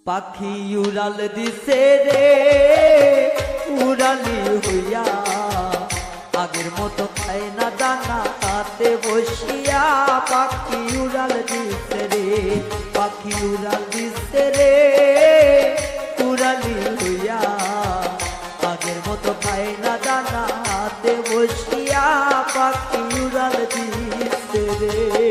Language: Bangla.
পাখি উড়াল দিছে রে উড়ালি হইয়া, আগের মতো খায় না দানা হাতে বসিয়া। পাখি উড়াল দিছে রে, পাখি উড়াল দিছে রে উড়ালি হইয়া, আগের মতো খায় না দানা হাতে বসিয়া। পাখি উড়াল দিছে রে।